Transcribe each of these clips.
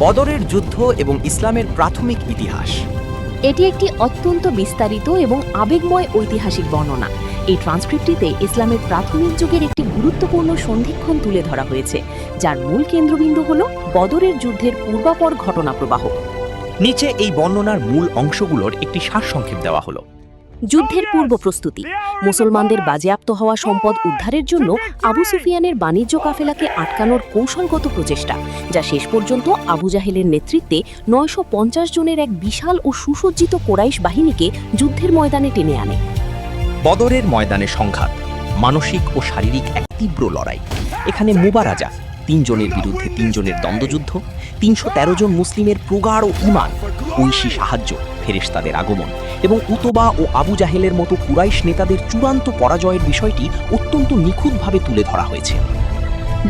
বদরের যুদ্ধ এবং ইসলামের প্রাথমিক ইতিহাস। এটি একটি অত্যন্ত বিস্তারিত এবং আবেগময় ঐতিহাসিক বর্ণনা। এই ট্রান্সক্রিপ্টটিতে ইসলামের প্রাথমিক যুগের একটি গুরুত্বপূর্ণ সন্ধিক্ষণ তুলে ধরা হয়েছে, যার মূল কেন্দ্রবিন্দু হল বদরের যুদ্ধের পূর্বাপর ঘটনা প্রবাহ। নিচে এই বর্ণনার মূল অংশগুলোর একটি সারসংক্ষেপ দেওয়া হলো। যুদ্ধের পূর্ব প্রস্তুতি। মুসলমানদের বাজেয়াপ্ত হওয়া সম্পদ উদ্ধারের জন্য আবু সুফিয়ানের বাণিজ্য কাফেলাকে আটকানোর কৌশলগত প্রচেষ্টা, যা শেষ পর্যন্ত আবু জাহেলের নেতৃত্বে ৯৫০ জনের এক বিশাল ও সুসজ্জিত কোরাইশ বাহিনীকে যুদ্ধের ময়দানে টেনে আনে। বদরের ময়দানে সংঘাত, মানসিক ও শারীরিক এক তীব্র লড়াই। এখানে মুবারাজা, ৩ জনের বিরুদ্ধে ৩ জনের দ্বন্দ্বযুদ্ধ, ৩১৩ জন মুসলিমের প্রগাঢ় ঈমান, ঐশী সাহায্য, ফেরেশতাদের আগমন এবং উতবা ও আবু জাহেলের মতো কুরাইশ নেতাদের চূড়ান্ত পরাজয়ের বিষয়টি অত্যন্ত নিখুঁতভাবে তুলে ধরা হয়েছে।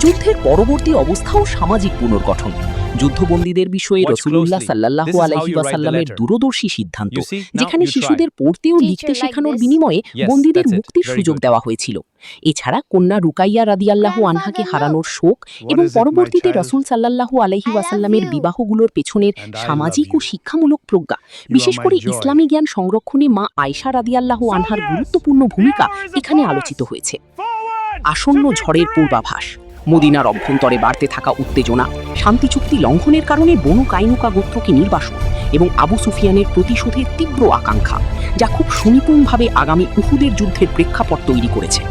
যুদ্ধের পরবর্তী অবস্থা ও সামাজিক পুনর্গঠন। যুদ্ধবন্দীদের বিষয়ে রাসূলুল্লাহ সাল্লাল্লাহু আলাইহি ওয়াসাল্লামের দূরদর্শী সিদ্ধান্ত, যেখানে শিশুদের পড়তে ও লিখতে শেখানোর বিনিময়ে বন্দীদের মুক্তির সুযোগ দেওয়া হয়েছিল। এছাড়া কন্যা রুকাইয়া রাদিয়াল্লাহু আনহাকে হারানোর শোক এবং পরবর্তীতে রাসূল সাল্লাল্লাহু আলাইহি ওয়াসাল্লামের বিবাহগুলোর পেছনের সামাজিক ও শিক্ষামূলক প্রজ্ঞা, বিশেষ করে ইসলামী জ্ঞান সংরক্ষণে মা আয়েশা রাদিয়াল্লাহু আনহার গুরুত্বপূর্ণ ভূমিকা এখানে আলোচিত হয়েছে। আসন্ন ঝড়ের পূর্বাভাস। মদিনার অভ্যন্তরে বাড়তে থাকা উত্তেজনা, শান্তি চুক্তি লঙ্ঘনের কারণে বনু কাইনুকা গোত্রকে নির্বাসন এবং আবু সুফিয়ানের প্রতিশোধের তীব্র আকাঙ্ক্ষা, যা খুব সুনিপুণভাবে আগামী উহুদের যুদ্ধের প্রেক্ষাপট তৈরি করেছে।